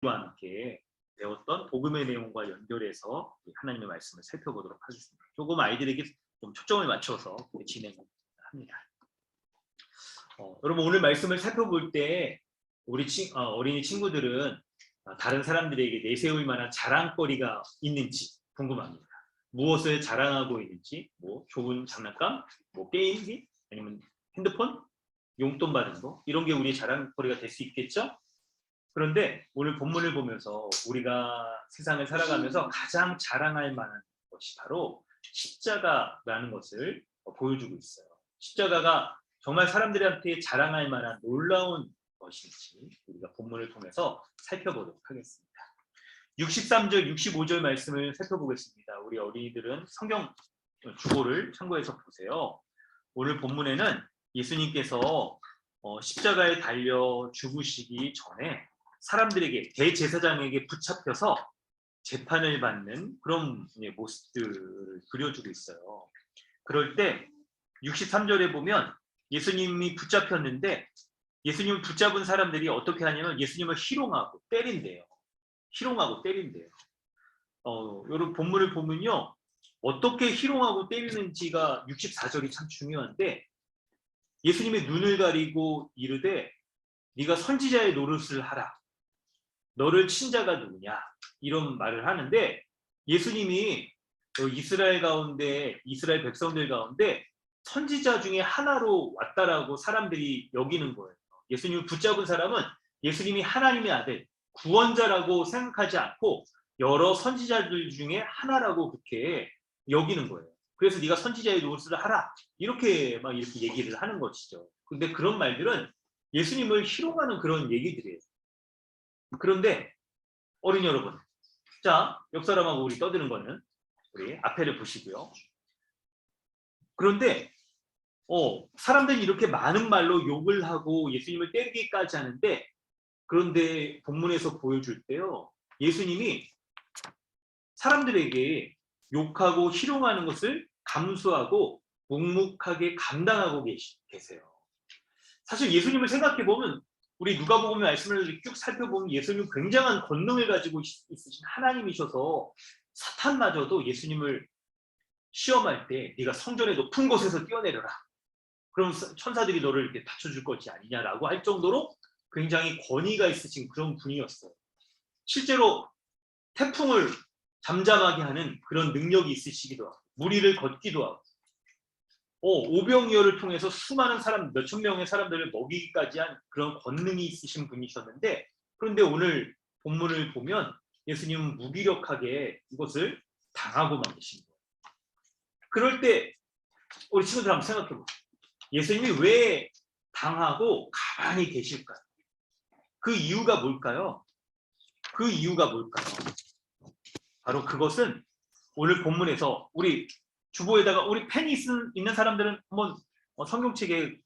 함께 배웠던 복음의 내용과 연결해서 하나님의 말씀을 살펴보도록 하겠습니다. 조금 아이들에게 좀 초점을 맞춰서 진행합니다. 여러분 오늘 말씀을 살펴볼 때 우리 어린이 친구들은 다른 사람들에게 내세울 만한 자랑거리가 있는지 궁금합니다. 무엇을 자랑하고 있는지, 뭐 좋은 장난감, 뭐 게임기, 아니면 핸드폰, 용돈 받은 거 이런 게 우리의 자랑거리가 될 수 있겠죠? 그런데 오늘 본문을 보면서 우리가 세상을 살아가면서 가장 자랑할 만한 것이 바로 십자가라는 것을 보여주고 있어요. 십자가가 정말 사람들한테 자랑할 만한 놀라운 것인지 우리가 본문을 통해서 살펴보도록 하겠습니다. 63절, 65절 말씀을 살펴보겠습니다. 우리 어린이들은 성경 주보를 참고해서 보세요. 오늘 본문에는 예수님께서 십자가에 달려 죽으시기 전에 사람들에게 대제사장에게 붙잡혀서 재판을 받는 그런 모습들을 그려주고 있어요. 그럴 때 63절에 보면 예수님이 붙잡혔는데 예수님을 붙잡은 사람들이 어떻게 하냐면 예수님을 희롱하고 때린대요. 희롱하고 때린대요. 여러분 본문을 보면요. 어떻게 희롱하고 때리는지가 64절이 참 중요한데 예수님의 눈을 가리고 이르되 네가 선지자의 노릇을 하라. 너를 친 자가 누구냐? 이런 말을 하는데 예수님이 이스라엘 가운데 이스라엘 백성들 가운데 선지자 중에 하나로 왔다라고 사람들이 여기는 거예요. 예수님을 붙잡은 사람은 예수님이 하나님의 아들, 구원자라고 생각하지 않고 여러 선지자들 중에 하나라고 그렇게 여기는 거예요. 그래서 네가 선지자의 노릇을 하라. 이렇게 얘기를 하는 것이죠. 근데 그런 말들은 예수님을 희롱하는 그런 얘기들이에요. 그런데 어린이 여러분, 자, 옆 사람하고 우리 떠드는 거는 우리 앞에를 보시고요. 그런데 사람들이 이렇게 많은 말로 욕을 하고 예수님을 때리기까지 하는데 그런데 본문에서 보여줄 때요. 예수님이 사람들에게 욕하고 희롱하는 것을 감수하고 묵묵하게 감당하고 계세요. 사실 예수님을 생각해보면 우리 누가복음 말씀을 쭉 살펴보면 예수님은 굉장한 권능을 가지고 있으신 하나님이셔서 사탄마저도 예수님을 시험할 때 네가 성전의 높은 곳에서 뛰어내려라. 그럼 천사들이 너를 이렇게 받쳐줄 것이 아니냐라고 할 정도로 굉장히 권위가 있으신 그런 분이었어요. 실제로 태풍을 잠잠하게 하는 그런 능력이 있으시기도 하고 무리를 걷기도 하고 오병이어를 통해서 수많은 사람, 몇천 명의 사람들을 먹이기까지 한 그런 권능이 있으신 분이셨는데 그런데 오늘 본문을 보면 예수님은 무기력하게 이것을 당하고만 계신 거예요. 그럴 때 우리 친구들 한번 생각해 보세요. 예수님이 왜 당하고 가만히 계실까요? 그 이유가 뭘까요? 그 이유가 뭘까요? 바로 그것은 오늘 본문에서 우리 주보에다가 우리 펜이 있는 사람들은 한번 성경책에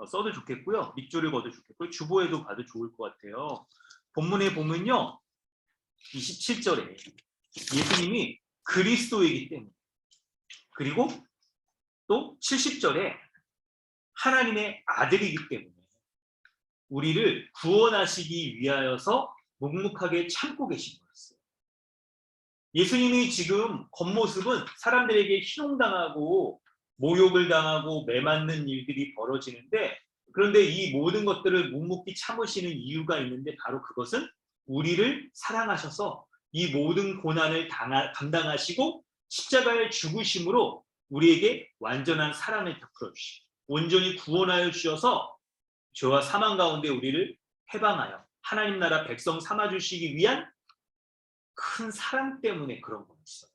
써도 좋겠고요. 밑줄을 그어도 좋겠고요. 주보에도 봐도 좋을 것 같아요. 본문에 보면요. 27절에 예수님이 그리스도이기 때문에 그리고 또 70절에 하나님의 아들이기 때문에 우리를 구원하시기 위하여서 묵묵하게 참고 계신 거였어요. 예수님이 지금 겉모습은 사람들에게 희롱당하고 모욕을 당하고 매맞는 일들이 벌어지는데 그런데 이 모든 것들을 묵묵히 참으시는 이유가 있는데 바로 그것은 우리를 사랑하셔서 이 모든 고난을 감당하시고 십자가의 죽으심으로 우리에게 완전한 사랑을 베풀어 주시고 온전히 구원하여 주셔서 죄와 사망 가운데 우리를 해방하여 하나님 나라 백성 삼아주시기 위한 큰 사랑 때문에 그런 거였어요.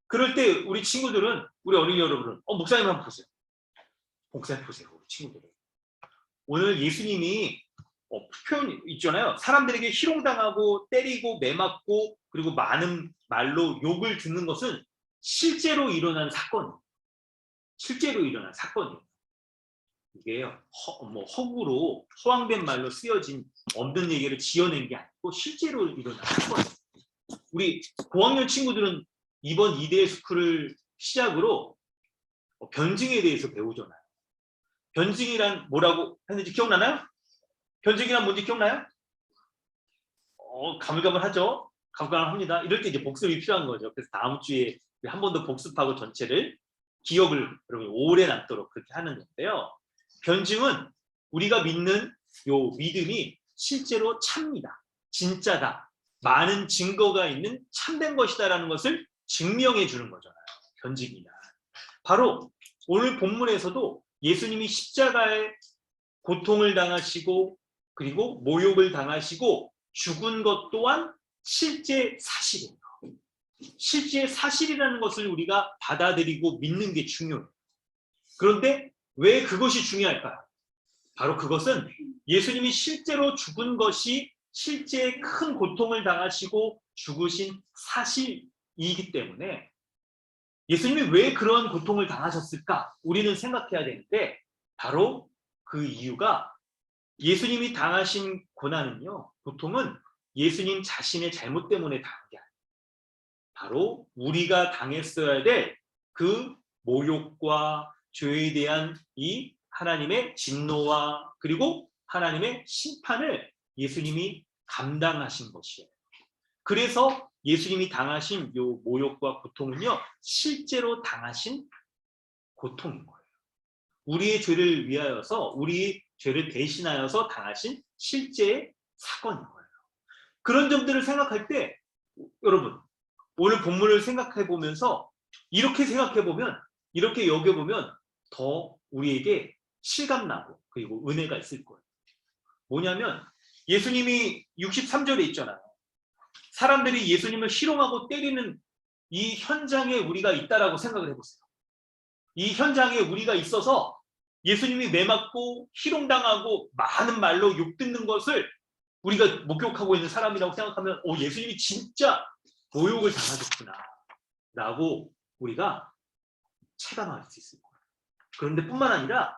그럴 때 우리 친구들은 우리 어린이 여러분은 목사님 한번 보세요. 목사님 보세요. 우리 친구들은 오늘 예수님이 표현 있잖아요. 사람들에게 희롱당하고 때리고 매맞고 그리고 많은 말로 욕을 듣는 것은 실제로 일어난 사건이에요. 실제로 일어난 사건이에요. 이게요, 허구로 허황된 말로 쓰여진 없는 얘기를 지어낸 게 아니고 실제로 일어난 사건이에요. 우리 고학년 친구들은 이번 이데이 스쿨을 시작으로 변증에 대해서 배우잖아요. 변증이란 뭐라고 했는지 기억나나요? 변증이란 뭔지 기억나요? 가물가물하죠. 가물가물합니다. 이럴 때 이제 복습이 필요한 거죠. 그래서 다음 주에 한 번 더 복습하고 전체를 기억을 여러분 오래 남도록 그렇게 하는 건데요. 변증은 우리가 믿는 요 믿음이 실제로 참니다. 진짜다. 많은 증거가 있는 참된 것이다라는 것을 증명해 주는 거잖아요. 변증이나. 바로 오늘 본문에서도 예수님이 십자가에 고통을 당하시고 그리고 모욕을 당하시고 죽은 것 또한 실제 사실이에요. 실제 사실이라는 것을 우리가 받아들이고 믿는 게 중요해요. 그런데 왜 그것이 중요할까요? 바로 그것은 예수님이 실제로 죽은 것이 실제 큰 고통을 당하시고 죽으신 사실이기 때문에 예수님이 왜 그런 고통을 당하셨을까? 우리는 생각해야 되는데 바로 그 이유가 예수님이 당하신 고난은요, 고통은 예수님 자신의 잘못 때문에 당한 게 아니에요. 바로 우리가 당했어야 될 그 모욕과 죄에 대한 이 하나님의 진노와 그리고 하나님의 심판을 예수님이 감당하신 것이에요. 그래서 예수님이 당하신 요 모욕과 고통은요, 실제로 당하신 고통인 거예요. 우리의 죄를 위하여서, 우리의 죄를 대신하여서 당하신 실제의 사건인 거예요. 그런 점들을 생각할 때, 여러분, 오늘 본문을 생각해 보면서 이렇게 생각해 보면, 이렇게 여겨보면 더 우리에게 실감나고 그리고 은혜가 있을 거예요. 뭐냐면 예수님이 63절에 있잖아요. 사람들이 예수님을 희롱하고 때리는 이 현장에 우리가 있다라고 생각을 해보세요. 이 현장에 우리가 있어서 예수님이 매맞고 희롱당하고 많은 말로 욕듣는 것을 우리가 목격하고 있는 사람이라고 생각하면 예수님이 진짜 모욕을 당하셨구나 라고 우리가 체감할 수 있을 거예요. 그런데 뿐만 아니라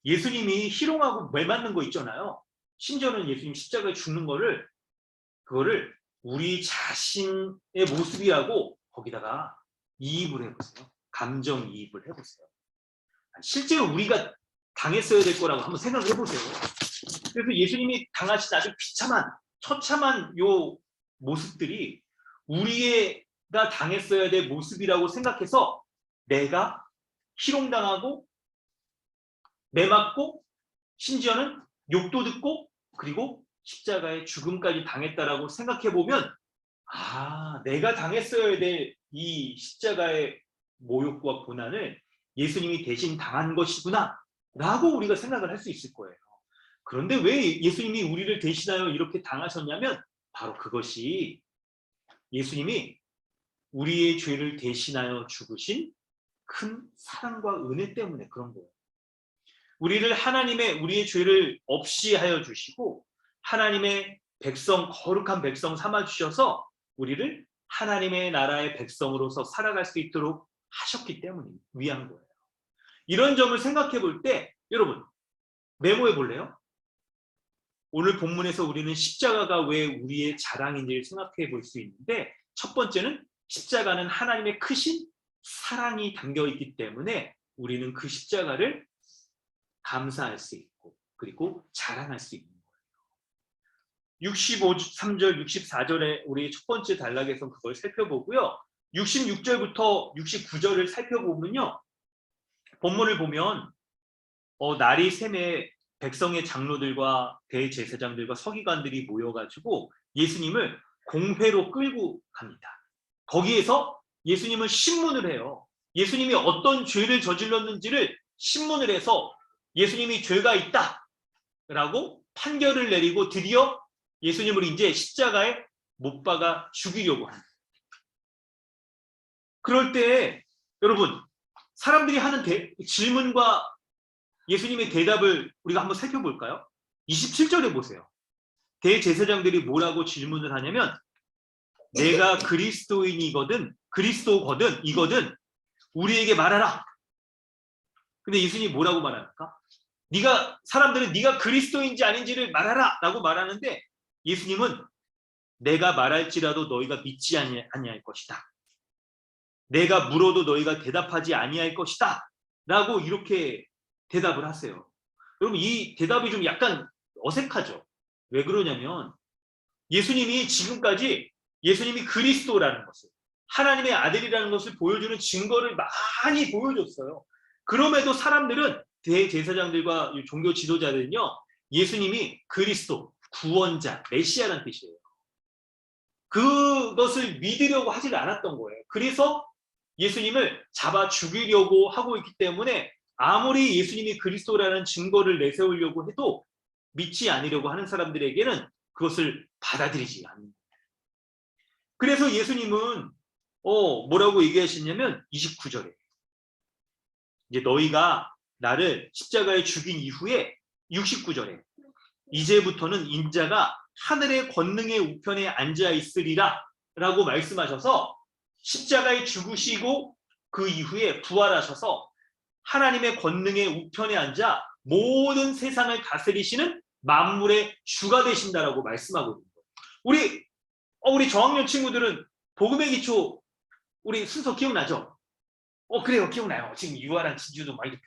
예수님이 희롱하고 매맞는 거 있잖아요. 심지어는 예수님 십자가에 죽는 그거를 우리 자신의 모습이라고 거기다가 이입을 해보세요. 감정이입을 해보세요. 실제로 우리가 당했어야 될 거라고 한번 생각을 해보세요. 그래서 예수님이 당하신 아주 비참한 처참한 요 모습들이 우리가 당했어야 될 모습이라고 생각해서 내가 희롱당하고 매맞고 심지어는 욕도 듣고 그리고 십자가의 죽음까지 당했다라고 생각해보면 내가 당했어야 될 이 십자가의 모욕과 고난을 예수님이 대신 당한 것이구나 라고 우리가 생각을 할 수 있을 거예요. 그런데 왜 예수님이 우리를 대신하여 이렇게 당하셨냐면 바로 그것이 예수님이 우리의 죄를 대신하여 죽으신 큰 사랑과 은혜 때문에 그런 거예요. 우리의 죄를 없이 하여 주시고 하나님의 백성, 거룩한 백성 삼아 주셔서 우리를 하나님의 나라의 백성으로서 살아갈 수 있도록 하셨기 때문에 위한 거예요. 이런 점을 생각해 볼 때 여러분 메모해 볼래요? 오늘 본문에서 우리는 십자가가 왜 우리의 자랑인지를 생각해 볼 수 있는데 첫 번째는 십자가는 하나님의 크신 사랑이 담겨있기 때문에 우리는 그 십자가를 감사할 수 있고 그리고 자랑할 수 있는 거예요. 63절, 64절에 우리 첫 번째 단락에서 그걸 살펴보고요. 66절부터 69절을 살펴보면요. 본문을 보면 날이 새매 백성의 장로들과 대제사장들과 서기관들이 모여가지고 예수님을 공회로 끌고 갑니다. 거기에서 예수님을 신문을 해요. 예수님이 어떤 죄를 저질렀는지를 신문을 해서 예수님이 죄가 있다라고 판결을 내리고 드디어 예수님을 이제 십자가에 못 박아 죽이려고 합니다. 그럴 때 여러분 사람들이 하는 질문과 예수님의 대답을 우리가 한번 살펴볼까요? 27절에 보세요. 대제사장들이 뭐라고 질문을 하냐면 내가 그리스도거든 이거든 우리에게 말하라. 근데 예수님이 뭐라고 말합니까? 사람들은 네가 그리스도인지 아닌지를 말하라 라고 말하는데 예수님은 내가 말할지라도 너희가 믿지 아니할 것이다. 내가 물어도 너희가 대답하지 아니할 것이다 라고 이렇게 대답을 하세요. 여러분 이 대답이 좀 약간 어색하죠. 왜 그러냐면 예수님이 지금까지 예수님이 그리스도라는 것을, 하나님의 아들이라는 것을 보여주는 증거를 많이 보여줬어요. 그럼에도 사람들은, 대제사장들과 종교 지도자들은요, 예수님이 그리스도, 구원자, 메시아라는 뜻이에요. 그것을 믿으려고 하지 않았던 거예요. 그래서 예수님을 잡아 죽이려고 하고 있기 때문에 아무리 예수님이 그리스도라는 증거를 내세우려고 해도 믿지 않으려고 하는 사람들에게는 그것을 받아들이지 않는 거예요. 그래서 예수님은 뭐라고 얘기하셨냐면 29절에 이제 너희가 나를 십자가에 죽인 이후에 69절에 이제부터는 인자가 하늘의 권능의 우편에 앉아 있으리라 라고 말씀하셔서 십자가에 죽으시고 그 이후에 부활하셔서 하나님의 권능의 우편에 앉아 모든 세상을 다스리시는 만물의 주가 되신다라고 말씀하고 있는 거예요. 우리 저학년 친구들은 복음의 기초 우리 순서 기억나죠? 그래요, 기억나요. 지금 유아랑 진주도 막 이렇게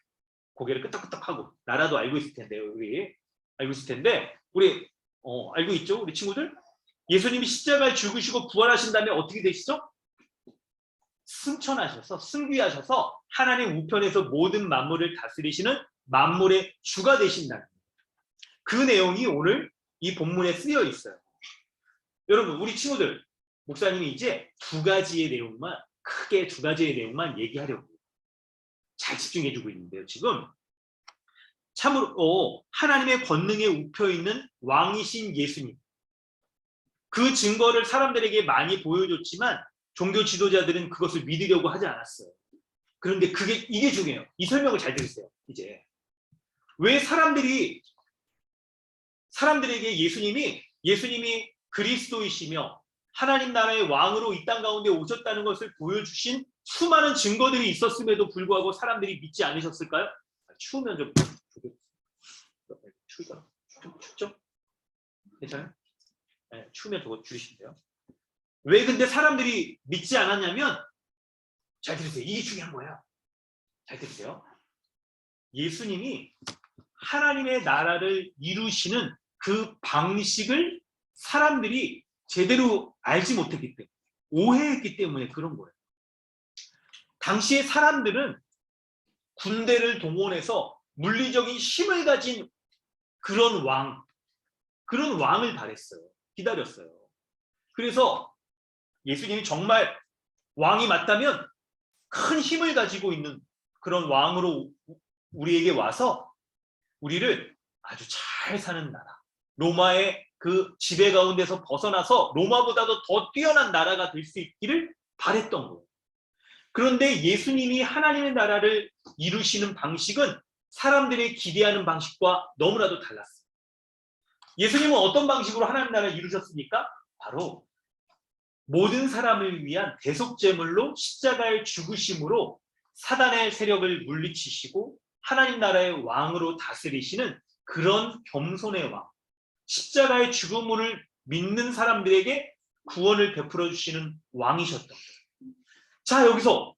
고개를 끄덕끄덕하고 나라도 알고 있을 텐데요. 우리 알고 있을 텐데 우리 알고 있죠? 우리 친구들? 예수님이 십자가에 죽으시고 부활하신 다음에 어떻게 되시죠? 승천하셔서 승귀하셔서 하나님 우편에서 모든 만물을 다스리시는 만물의 주가 되신다는 그 내용이 오늘 이 본문에 쓰여 있어요. 여러분, 우리 친구들, 목사님이 이제 크게 두 가지의 내용만 얘기하려고 잘 집중해주고 있는데요. 지금 참으로 하나님의 권능에 우표 있는 왕이신 예수님, 그 증거를 사람들에게 많이 보여줬지만 종교 지도자들은 그것을 믿으려고 하지 않았어요. 그런데 이게 중요해요. 이 설명을 잘 들으세요. 이제 왜 사람들에게 예수님이 그리스도이시며 하나님 나라의 왕으로 이 땅 가운데 오셨다는 것을 보여주신 수많은 증거들이 있었음에도 불구하고 사람들이 믿지 않으셨을까요? 추우면 좀 춥죠? 괜찮아요? 네, 추우면 저거 줄이시면 돼요. 왜 근데 사람들이 믿지 않았냐면, 잘 들으세요. 이게 중요한 거예요. 잘 들으세요. 예수님이 하나님의 나라를 이루시는 그 방식을 사람들이 제대로 알지 못했기 때문에, 오해했기 때문에 그런 거예요. 당시의 사람들은 군대를 동원해서 물리적인 힘을 가진 그런 왕을 바랬어요. 기다렸어요. 그래서 예수님이 정말 왕이 맞다면 큰 힘을 가지고 있는 그런 왕으로 우리에게 와서 우리를 아주 잘 사는 나라, 로마의 그 지배 가운데서 벗어나서 로마보다도 더 뛰어난 나라가 될 수 있기를 바랬던 거예요. 그런데 예수님이 하나님의 나라를 이루시는 방식은 사람들이 기대하는 방식과 너무나도 달랐어요. 예수님은 어떤 방식으로 하나님 나라를 이루셨습니까? 바로 모든 사람을 위한 대속제물로 십자가의 죽으심으로 사단의 세력을 물리치시고 하나님 나라의 왕으로 다스리시는 그런 겸손의 왕, 십자가의 죽음을 믿는 사람들에게 구원을 베풀어 주시는 왕이셨던 거예요. 자, 여기서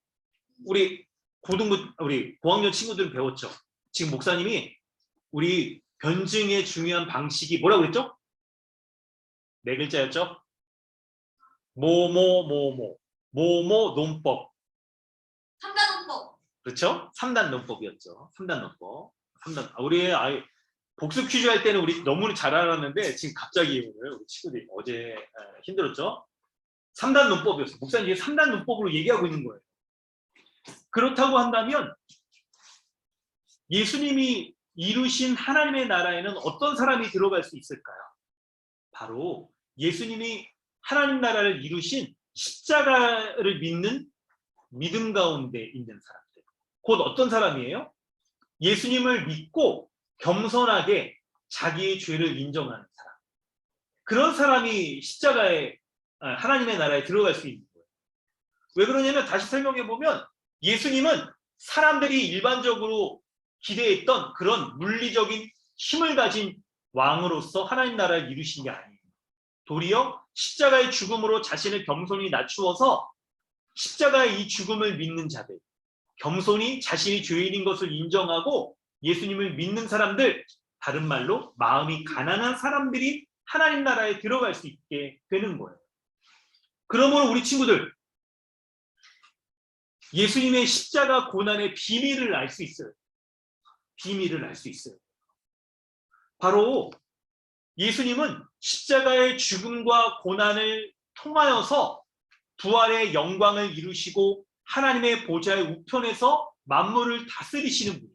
우리 고학년 친구들은 배웠죠. 지금 목사님이 우리 변증의 중요한 방식이 뭐라고 그랬죠? 4글자였죠? 모모 논법. 3단 논법. 그렇죠? 3단 논법이었죠. 3단 논법. 우리 복습 퀴즈 할 때는 우리 너무 잘 알았는데 지금 갑자기 오늘 우리 친구들이 어제 힘들었죠? 3단 논법이었어요. 목사님 지금 3단 논법으로 얘기하고 있는 거예요. 그렇다고 한다면 예수님이 이루신 하나님의 나라에는 어떤 사람이 들어갈 수 있을까요? 바로 예수님이 하나님 나라를 이루신 십자가를 믿는 믿음 가운데 있는 사람들. 곧 어떤 사람이에요? 예수님을 믿고 겸손하게 자기의 죄를 인정하는 사람. 그런 사람이 십자가에 하나님의 나라에 들어갈 수 있는 거예요. 왜 그러냐면 다시 설명해 보면 예수님은 사람들이 일반적으로 기대했던 그런 물리적인 힘을 가진 왕으로서 하나님 나라를 이루신 게 아니에요. 도리어 십자가의 죽음으로 자신을 겸손히 낮추어서 십자가의 이 죽음을 믿는 자들, 겸손히 자신이 죄인인 것을 인정하고 예수님을 믿는 사람들, 다른 말로 마음이 가난한 사람들이 하나님 나라에 들어갈 수 있게 되는 거예요. 그러므로 우리 친구들, 예수님의 십자가 고난의 비밀을 알 수 있어요. 비밀을 알 수 있어요. 바로 예수님은 십자가의 죽음과 고난을 통하여서 부활의 영광을 이루시고 하나님의 보좌의 우편에서 만물을 다스리시는 분이에요.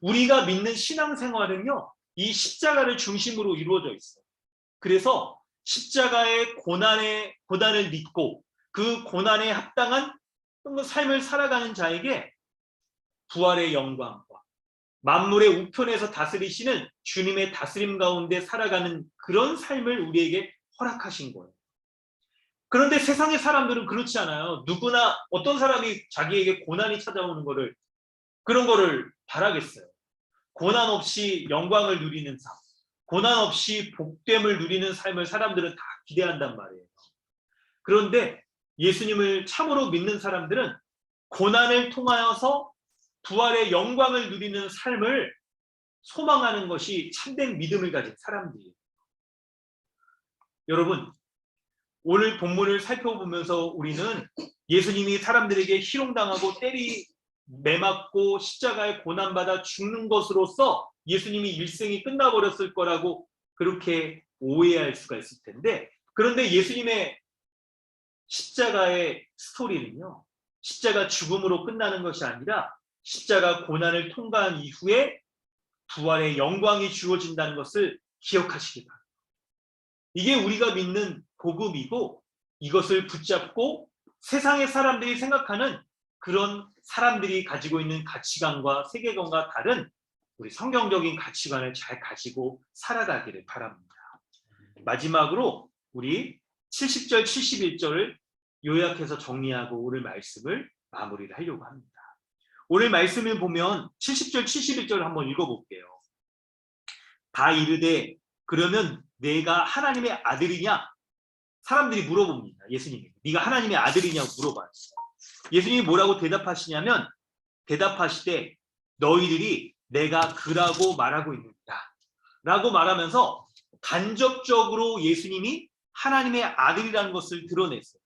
우리가 믿는 신앙생활은요, 이 십자가를 중심으로 이루어져 있어요. 그래서 십자가의 고난을 믿고 그 고난에 합당한 삶을 살아가는 자에게 부활의 영광과 만물의 우편에서 다스리시는 주님의 다스림 가운데 살아가는 그런 삶을 우리에게 허락하신 거예요. 그런데 세상의 사람들은 그렇지 않아요. 누구나 어떤 사람이 자기에게 고난이 찾아오는 그런 거를 바라겠어요. 고난 없이 영광을 누리는 삶, 고난 없이 복됨을 누리는 삶을 사람들은 다 기대한단 말이에요. 그런데 예수님을 참으로 믿는 사람들은 고난을 통하여서 부활의 영광을 누리는 삶을 소망하는 것이 참된 믿음을 가진 사람들이에요. 여러분, 오늘 본문을 살펴보면서 우리는 예수님이 사람들에게 희롱당하고 매맞고 십자가에 고난받아 죽는 것으로서 예수님이 일생이 끝나버렸을 거라고 그렇게 오해할 수가 있을 텐데, 그런데 예수님의 십자가의 스토리는요, 십자가 죽음으로 끝나는 것이 아니라 십자가 고난을 통과한 이후에 부활의 영광이 주어진다는 것을 기억하시기 바랍니다. 이게 우리가 믿는 복음이고, 이것을 붙잡고 세상의 사람들이 생각하는 그런 사람들이 가지고 있는 가치관과 세계관과 다른 우리 성경적인 가치관을 잘 가지고 살아가기를 바랍니다. 마지막으로 우리 70절, 71절을 요약해서 정리하고 오늘 말씀을 마무리를 하려고 합니다. 오늘 말씀을 보면 70절, 71절을 한번 읽어볼게요. 다 이르되 그러면 내가 하나님의 아들이냐? 사람들이 물어봅니다. 예수님이. 네가 하나님의 아들이냐고 물어봐요. 예수님이 뭐라고 대답하시냐면, 대답하시되 너희들이 내가 그라고 말하고 있느니라 라고 말하면서 간접적으로 예수님이 하나님의 아들이라는 것을 드러냈어요.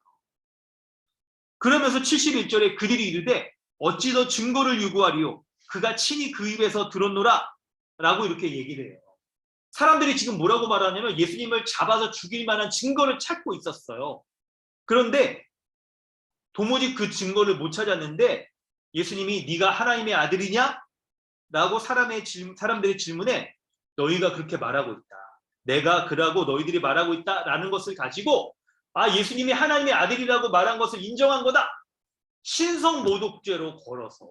그러면서 71절에 그들이 이르되 어찌 더 증거를 요구하리요? 그가 친히 그 입에서 들었노라 라고 이렇게 얘기를 해요. 사람들이 지금 뭐라고 말하냐면 예수님을 잡아서 죽일 만한 증거를 찾고 있었어요. 그런데 도무지 그 증거를 못 찾았는데 예수님이 네가 하나님의 아들이냐? 라고 사람들의 질문에 너희가 그렇게 말하고 있다. 내가 그라고 너희들이 말하고 있다라는 것을 가지고 예수님이 하나님의 아들이라고 말한 것을 인정한 거다. 신성모독죄로 걸어서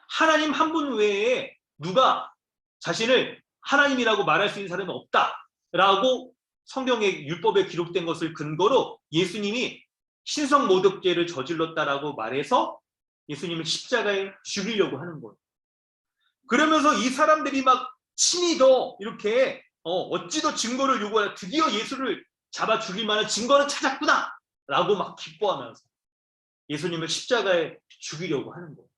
하나님 한 분 외에 누가 자신을 하나님이라고 말할 수 있는 사람이 없다라고 성경의 율법에 기록된 것을 근거로 예수님이 신성모독죄를 저질렀다라고 말해서 예수님을 십자가에 죽이려고 하는 거예요. 그러면서 이 사람들이 막 친히 더 이렇게 어찌 더 증거를 요구하라, 드디어 예수를 잡아 죽일 만한 증거를 찾았구나 라고 막 기뻐하면서 예수님을 십자가에 죽이려고 하는 거예요.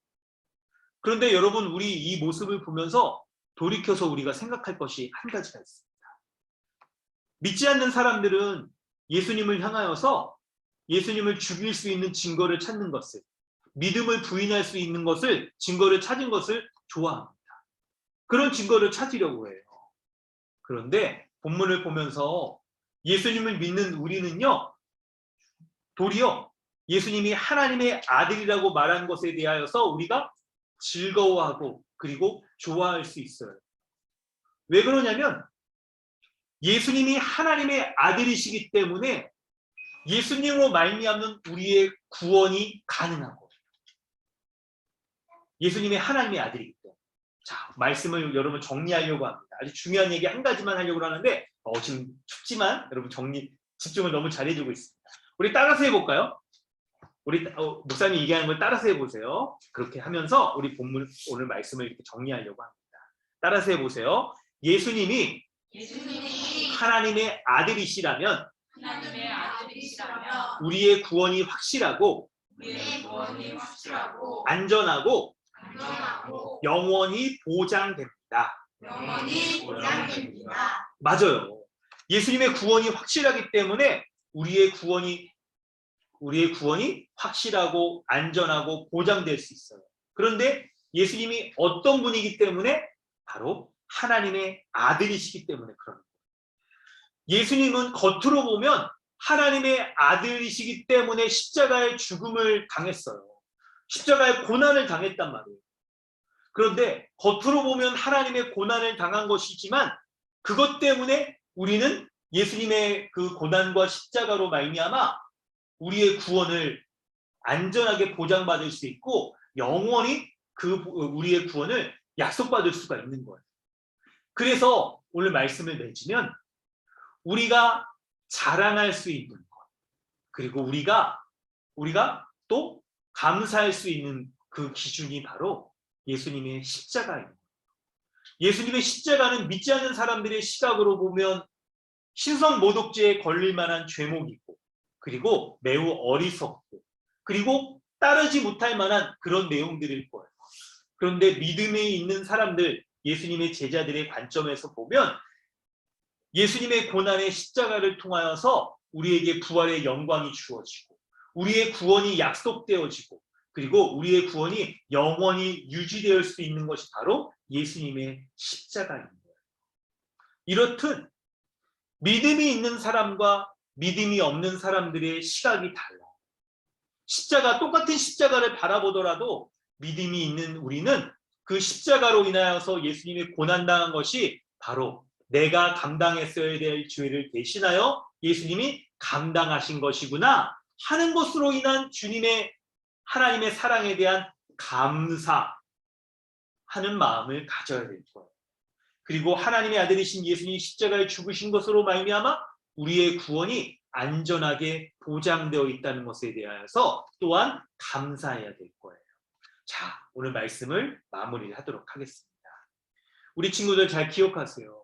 그런데 여러분, 우리 이 모습을 보면서 돌이켜서 우리가 생각할 것이 한 가지가 있습니다. 믿지 않는 사람들은 예수님을 향하여서 예수님을 죽일 수 있는 증거를 찾는 것을, 믿음을 부인할 수 있는 것을, 증거를 찾은 것을 좋아합니다. 그런 증거를 찾으려고 해요. 그런데 본문을 보면서 예수님을 믿는 우리는요, 도리어 예수님이 하나님의 아들이라고 말한 것에 대하여서 우리가 즐거워하고 그리고 좋아할 수 있어요. 왜 그러냐면 예수님이 하나님의 아들이시기 때문에 예수님으로 말미암는 우리의 구원이 가능하고, 예수님이 하나님의 아들이기 때문에. 자, 말씀을 여러분 정리하려고 합니다. 아주 중요한 얘기 한 가지만 하려고 하는데 지금 춥지만 여러분 집중을 너무 잘해주고 있습니다. 우리 따라서 해볼까요? 우리 목사님 얘기하는 걸 따라서 해보세요. 그렇게 하면서 우리 본문 오늘 말씀을 이렇게 정리하려고 합니다. 따라서 해보세요. 예수님이 하나님의 아들이시라면 우리의 구원이 확실하고 안전하고 영원히 보장됩니다. 맞아요. 예수님의 구원이 확실하기 때문에 우리의 구원이 확실하고 안전하고 보장될 수 있어요. 그런데 예수님이 어떤 분이기 때문에? 바로 하나님의 아들이시기 때문에 그런 거예요. 예수님은 겉으로 보면 하나님의 아들이시기 때문에 십자가의 죽음을 당했어요. 십자가의 고난을 당했단 말이에요. 그런데 겉으로 보면 하나님의 고난을 당한 것이지만 그것 때문에 우리는 예수님의 그 고난과 십자가로 말미암아 우리의 구원을 안전하게 보장받을 수 있고 영원히 우리의 구원을 약속받을 수가 있는 거예요. 그래서 오늘 말씀을 맺으면 우리가 자랑할 수 있는 것, 그리고 우리가 또 감사할 수 있는 그 기준이 바로 예수님의 십자가입니다. 예수님의 십자가는 믿지 않는 사람들의 시각으로 보면 신성모독죄에 걸릴 만한 죄목이고, 그리고 매우 어리석고, 그리고 따르지 못할 만한 그런 내용들일 거예요. 그런데 믿음에 있는 사람들, 예수님의 제자들의 관점에서 보면 예수님의 고난의 십자가를 통하여서 우리에게 부활의 영광이 주어지고 우리의 구원이 약속되어지고 그리고 우리의 구원이 영원히 유지될 수 있는 것이 바로 예수님의 십자가입니다. 이렇듯 믿음이 있는 사람과 믿음이 없는 사람들의 시각이 달라요. 똑같은 십자가를 바라보더라도 믿음이 있는 우리는 그 십자가로 인하여서 예수님이 고난당한 것이 바로 내가 감당했어야 될 죄를 대신하여 예수님이 감당하신 것이구나 하는 것으로 인한 하나님의 사랑에 대한 감사하는 마음을 가져야 될 거예요. 그리고 하나님의 아들이신 예수님이 십자가에 죽으신 것으로 말미암아 우리의 구원이 안전하게 보장되어 있다는 것에 대하여서 또한 감사해야 될 거예요. 자, 오늘 말씀을 마무리하도록 하겠습니다. 우리 친구들 잘 기억하세요.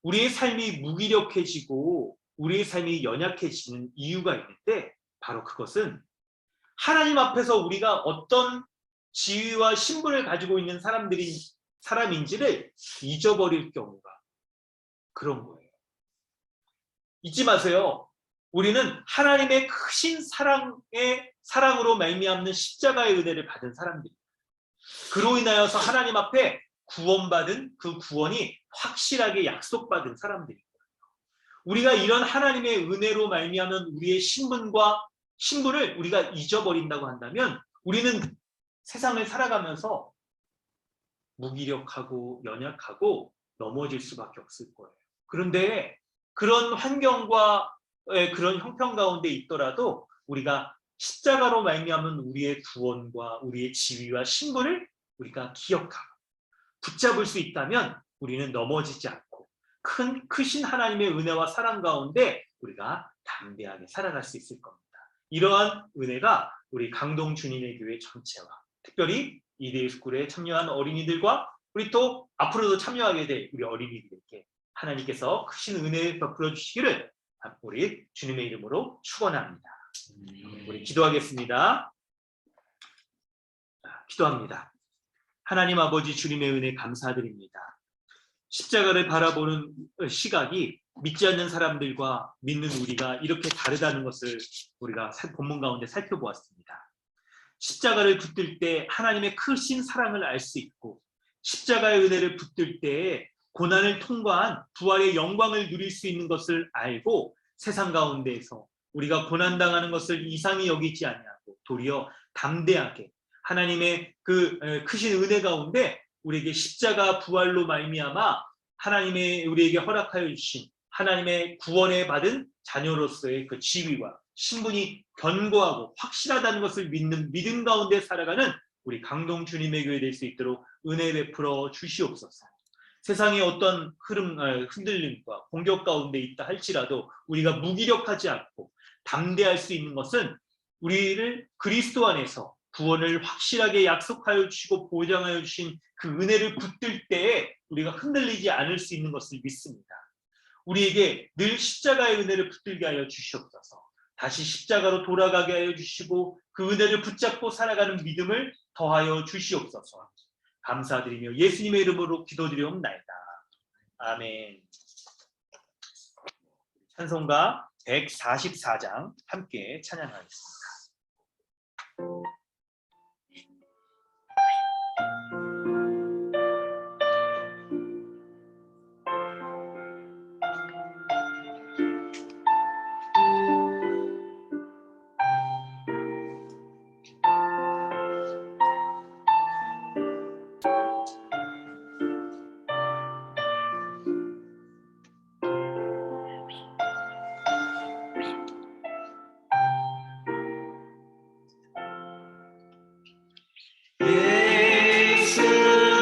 우리의 삶이 무기력해지고 우리의 삶이 연약해지는 이유가 있는데 바로 그것은 하나님 앞에서 우리가 어떤 지위와 신분을 가지고 있는 사람인지를 잊어버릴 경우가 그런 거예요. 잊지 마세요. 우리는 하나님의 크신 사랑으로 말미암는 십자가의 은혜를 받은 사람들입니다. 그로 인하여서 하나님 앞에 구원받은 그 구원이 확실하게 약속받은 사람들입니다. 우리가 이런 하나님의 은혜로 말미암은 우리의 신분을 우리가 잊어버린다고 한다면 우리는 세상을 살아가면서 무기력하고 연약하고 넘어질 수밖에 없을 거예요. 그런데 그런 환경과 그런 형편 가운데 있더라도 우리가 십자가로 말미암은 우리의 구원과 우리의 지위와 신분을 우리가 기억하고 붙잡을 수 있다면 우리는 넘어지지 않고 크신 하나님의 은혜와 사랑 가운데 우리가 담대하게 살아갈 수 있을 겁니다. 이러한 은혜가 우리 강동 주님의 교회 전체와 특별히 이데이 스쿨에 참여한 어린이들과 우리 또 앞으로도 참여하게 될 우리 어린이들에게 하나님께서 크신 은혜를 베풀어 주시기를 우리 주님의 이름으로 축원합니다. 우리 기도하겠습니다. 기도합니다. 하나님 아버지 주님의 은혜 감사드립니다. 십자가를 바라보는 시각이 믿지 않는 사람들과 믿는 우리가 이렇게 다르다는 것을 우리가 본문 가운데 살펴보았습니다. 십자가를 붙들 때 하나님의 크신 사랑을 알 수 있고 십자가의 은혜를 붙들 때 고난을 통과한 부활의 영광을 누릴 수 있는 것을 알고 세상 가운데에서 우리가 고난당하는 것을 이상히 여기지 아니하고 도리어 담대하게 하나님의 그 크신 은혜 가운데 우리에게 십자가 부활로 말미암아 하나님의 우리에게 허락하여 주신 하나님의 구원에 받은 자녀로서의 그 지위와 신분이 견고하고 확실하다는 것을 믿는 믿음 가운데 살아가는 우리 강동 주님의 교회 될 수 있도록 은혜 베풀어 주시옵소서. 세상의 어떤 흔들림과 공격 가운데 있다 할지라도 우리가 무기력하지 않고 담대할 수 있는 것은 우리를 그리스도 안에서 구원을 확실하게 약속하여 주시고 보장하여 주신 그 은혜를 붙들 때에 우리가 흔들리지 않을 수 있는 것을 믿습니다. 우리에게 늘 십자가의 은혜를 붙들게 하여 주시옵소서. 다시 십자가로 돌아가게 하여 주시고 그 은혜를 붙잡고 살아가는 믿음을 더하여 주시옵소서. 감사드리며 예수님의 이름으로 기도드리옵나이다. 아멘. 찬송가 144장 함께 찬양하겠습니다. 예수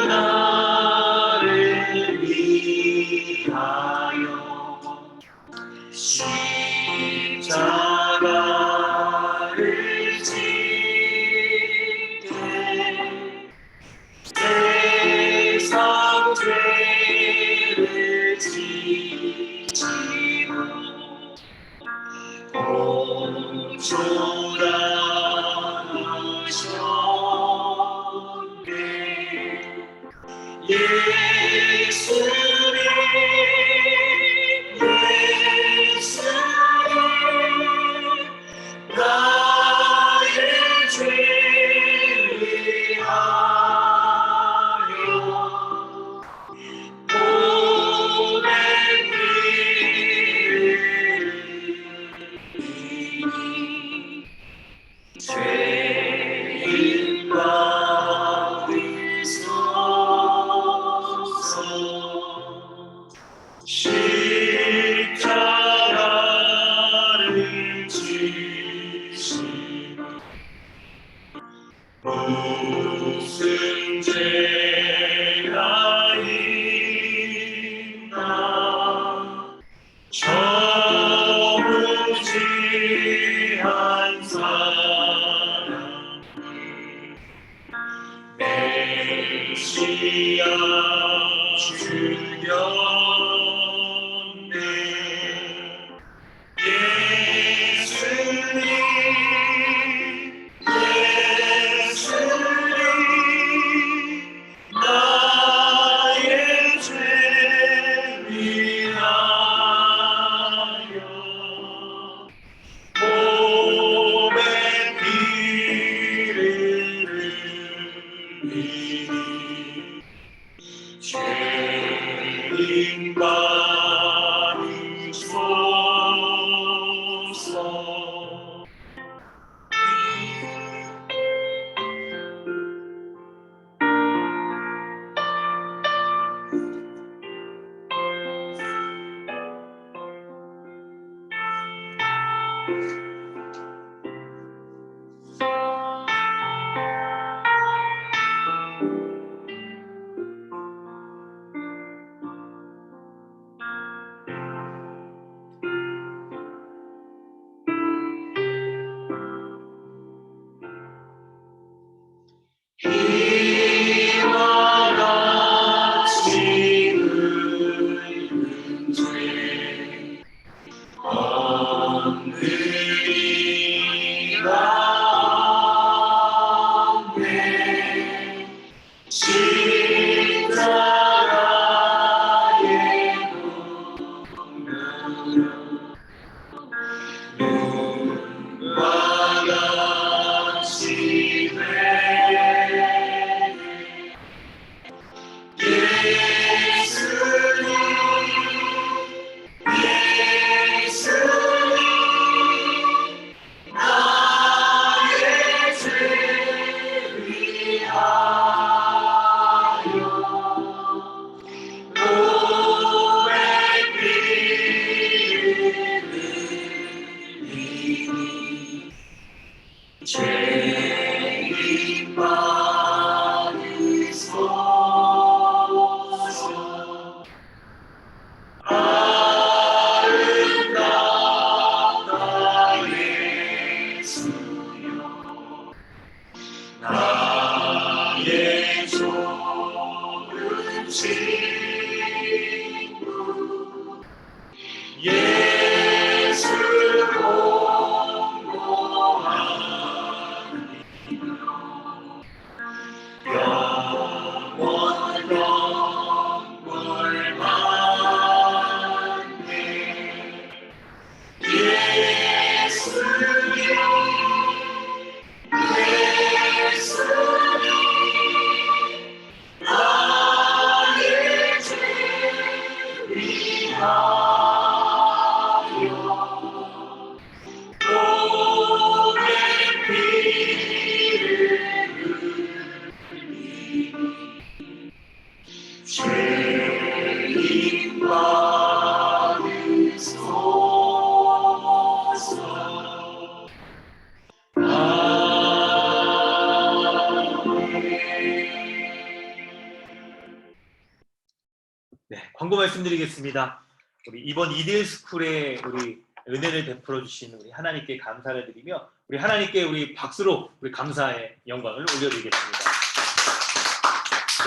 나를 위하여 십자가를 지게 세상 죄를 지시고 공존하셨네. 예수님 나의 죄를 위하여 보낸 피를 죄인과 위소서 십자가를 지시고 무슨 죄가 있나 저무지한 사랑 메시아 주였네. 예수님 나의 죄 위하여 몸에 피를 흘리니 죄인과 위소서. 이와 같이 늙은 죄 없느니라. 십자가의 공로로 눈과 같이 되 나의 죄 위하여 몸에 피를 흘리니 죄인과 위소서. 아름답다 예수여 나의 좋은 친구 예수 공고하니 경고 말씀드리겠습니다. 우리 이번 이데일 스쿨에 우리 은혜를 베풀어 주신 우리 하나님께 감사를 드리며 우리 하나님께 우리 박수로 우리 감사의 영광을 올려드리겠습니다.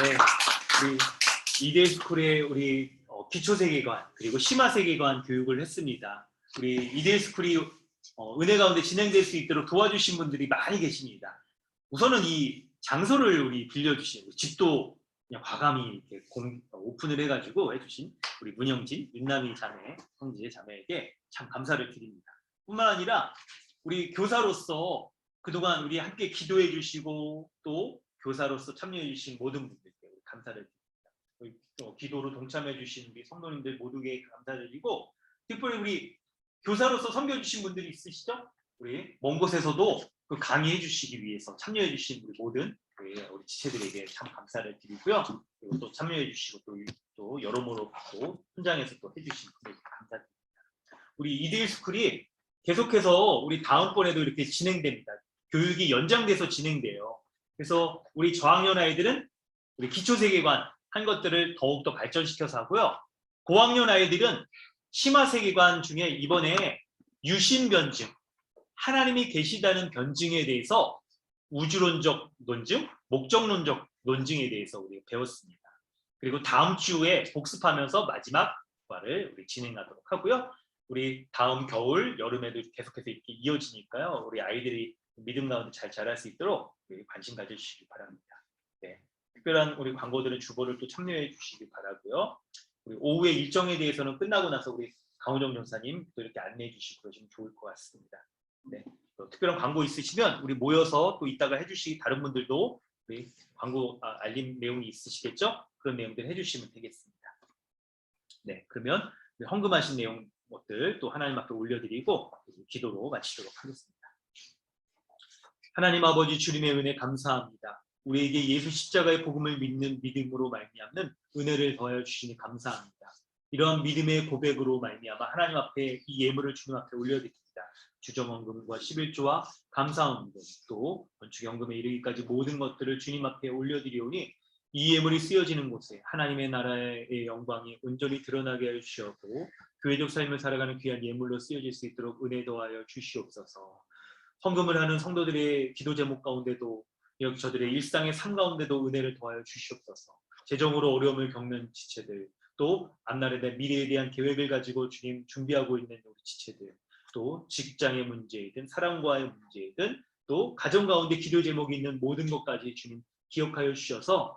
네, 우리 이데일 스쿨에 우리 기초 세계관 그리고 심화 세계관 교육을 했습니다. 우리 이데일 스쿨이 은혜 가운데 진행될 수 있도록 도와주신 분들이 많이 계십니다. 우선은 이 장소를 우리 빌려주신 집도 그냥 과감히 이렇게 오픈을 해가지고 해주신 우리 문영진, 윤남이 자매, 형제 자매에게 참 감사를 드립니다. 뿐만 아니라 우리 교사로서 그동안 우리 함께 기도해 주시고 또 교사로서 참여해 주신 모든 분들께 감사를 드립니다. 기도로 동참해 주신 우리 성도님들 모두에게 감사를 드리고 특별히 우리 교사로서 섬겨주신 분들이 있으시죠? 우리 먼 곳에서도 그 강의해 주시기 위해서 참여해 주신 우리 모든 우리 지체들에게 참 감사를 드리고요. 그리고 또 참여해 주시고 또 여러모로 또 현장에서 또 해주신 분들께 감사드립니다. 우리 이데일 스쿨이 계속해서 우리 다음번에도 이렇게 진행됩니다. 교육이 연장돼서 진행돼요. 그래서 우리 저학년 아이들은 우리 기초 세계관 한 것들을 더욱더 발전시켜서 하고요. 고학년 아이들은 심화 세계관 중에 이번에 유신 변증, 하나님이 계시다는 변증에 대해서 우주론적 논증, 목적론적 논증에 대해서 우리가 배웠습니다. 그리고 다음 주에 복습하면서 마지막 과를 우리 진행하도록 하고요. 우리 다음 겨울, 여름에도 계속해서 이렇게 이어지니까요. 우리 아이들이 믿음 가운데 잘 자랄 수 있도록 관심 가져주시기 바랍니다. 네. 특별한 우리 광고들은 주보를 또 참여해 주시기 바라고요. 우리 오후의 일정에 대해서는 끝나고 나서 우리 강호정 전사님 또 이렇게 안내해 주시고 그러시면 좋을 것 같습니다. 네. 특별한 광고 있으시면 우리 모여서 또 이따가 해주시기 다른 분들도 우리 광고 알림 내용이 있으시겠죠? 그런 내용들 해주시면 되겠습니다. 네, 그러면 헌금하신 내용 것들 또 하나님 앞에 올려드리고 기도로 마치도록 하겠습니다. 하나님 아버지 주님의 은혜 감사합니다. 우리에게 예수 십자가의 복음을 믿는 믿음으로 말미암는 은혜를 더하여 주시니 감사합니다. 이러한 믿음의 고백으로 말미암아 하나님 앞에 이 예물을 주님 앞에 올려드립니다. 주정헌금과 11조와 감사헌금 또 건축연금에 이르기까지 모든 것들을 주님 앞에 올려드리오니 이 예물이 쓰여지는 곳에 하나님의 나라의 영광이 온전히 드러나게 하여 주시옵고 교회적 삶을 살아가는 귀한 예물로 쓰여질 수 있도록 은혜 더하여 주시옵소서. 헌금을 하는 성도들의 기도 제목 가운데도 여기 저들의 일상의 삶 가운데도 은혜를 더하여 주시옵소서. 재정으로 어려움을 겪는 지체들 또 앞날에 대한 미래에 대한 계획을 가지고 주님 준비하고 있는 우리 지체들 또 직장의 문제이든 사랑과의 문제이든 또 가정 가운데 기도 제목이 있는 모든 것까지 주님 기억하여 주셔서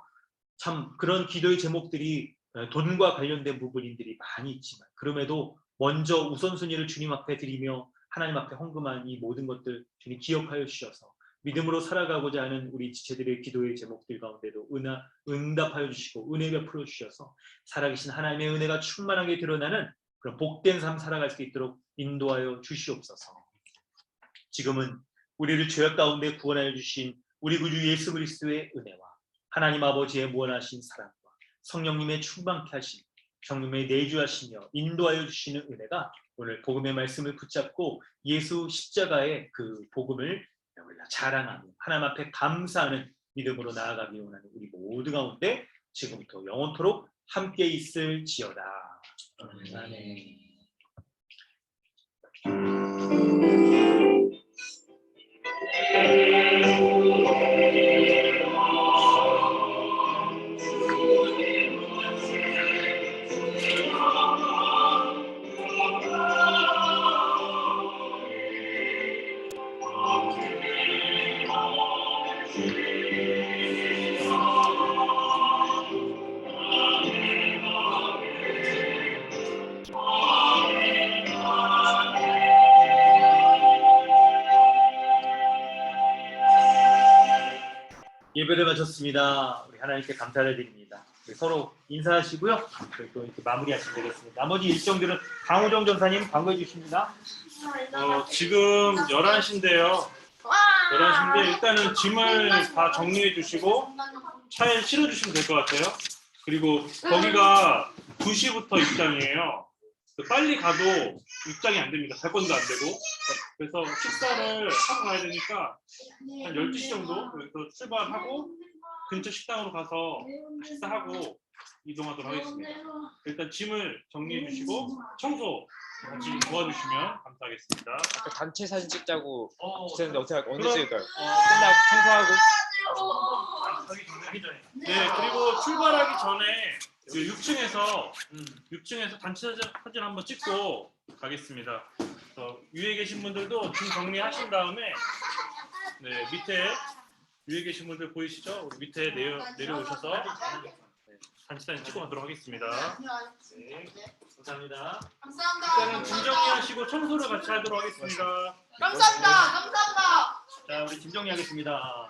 참 그런 기도의 제목들이 돈과 관련된 부분들이 많이 있지만 그럼에도 먼저 우선순위를 주님 앞에 드리며 하나님 앞에 헌금한 이 모든 것들 주님 기억하여 주셔서 믿음으로 살아가고자 하는 우리 지체들의 기도의 제목들 가운데도 응답하여 주시고 은혜 베풀어 주셔서 살아계신 하나님의 은혜가 충만하게 드러나는 그런 복된 삶 살아갈 수 있도록 인도하여 주시옵소서. 지금은 우리를 죄악 가운데 구원하여 주신 우리 구주 예수 그리스도의 은혜와 하나님 아버지의 무한하신 사랑과 성령님의 충만케 하심 성령님의 내주하시며 인도하여 주시는 은혜가 오늘 복음의 말씀을 붙잡고 예수 십자가의 그 복음을 자랑하며 하나님 앞에 감사하는 믿음으로 나아가기 원하는 우리 모두 가운데 지금부터 영원토록 함께 있을지어다. 아멘. 예배를 마쳤습니다. 우리 하나님께 감사를 드립니다. 우리 서로 인사하시고요. 또 이렇게 마무리하시면 되겠습니다. 나머지 일정들은 강호정 전사님 광고해 주십니다. 지금 11시인데요. 11시인데 일단은 짐을 다 정리해 주시고 차에 실어 주시면 될 것 같아요. 그리고 거기가 2시부터 입장이에요. 빨리 가도 입장이 안 됩니다. 발권도 안 되고. 그래서 식사를 하고 가야 되니까 한 12시 정도 여기서 출발하고 근처 식당으로 가서 식사하고 이동하도록 하겠습니다. 일단 짐을 정리해 주시고 청소 같이 도와주시면 감사하겠습니다. 아까 단체 사진 찍자고 했는데 어떻게 언제 그럼, 찍을까요? 끝나고 청소하고. 하기 전에. 네, 그리고 출발하기 전에 그 6층에서 단체 사진 한번 찍고 가겠습니다. 위에 계신 분들도 짐 정리하신 다음에 네, 밑에 위에 계신 분들 보이시죠? 우리 밑에 내려오셔서 단체 사진 찍고 가도록 하겠습니다. 네, 감사합니다. 일단은 짐 정리하시고 청소를 같이 하도록 하겠습니다. 감사합니다. 자, 우리 짐 정리하겠습니다.